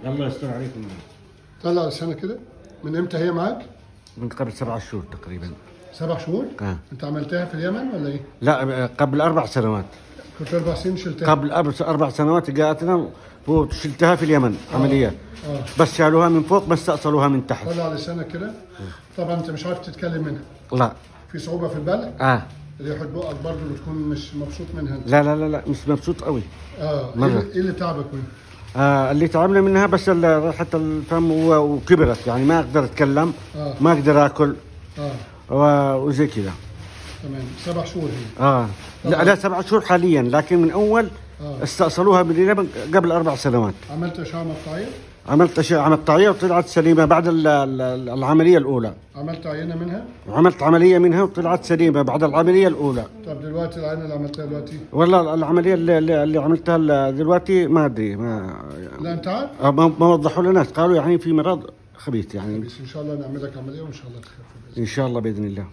الله يستر عليكم. طلع لسانك كده. من امتى هي معاك؟ من قبل 7 شهور تقريبا. 7 شهور؟ انت عملتها في اليمن ولا ايه؟ لا قبل 4 سنوات. كنت 4 سنين شلتها؟ قبل 4 سنوات جاءتنا وشلتها في اليمن عمليات. بس شالوها من فوق بس استأصلوها من تحت. طلع لسانك كده. طبعا انت مش عارف تتكلم منها. لا. في صعوبة في البلع؟ ريحة بقك برضه بتكون مش مبسوط منها انت. لا مش مبسوط قوي. ايه اللي تعبك منها؟ اللي تعبنا منها بس ريحة الفم وكبرت، يعني ما اقدر اتكلم. ما اقدر اكل. وزي كذا. تمام. 7 شهور هي. لا 7 شهور حاليا، لكن من اول استأصلوها باليمن قبل 4 سنوات. عملت اشعة مقطعية؟ عملت أشعة مقطعية وطلعت سليمة بعد العملية الأولى. عملت عينة منها؟ عملت عملية منها وطلعت سليمة بعد العملية الأولى. طب دلوقتي العينة اللي عملتها دلوقتي؟ والله العملية اللي عملتها دلوقتي ما أدري لا أنت عارف؟ ما وضحوا لنا، قالوا يعني في مرض خبيث يعني. خبيث. إن شاء الله نعمل لك عملية وإن شاء الله تخف. إن شاء الله بإذن الله.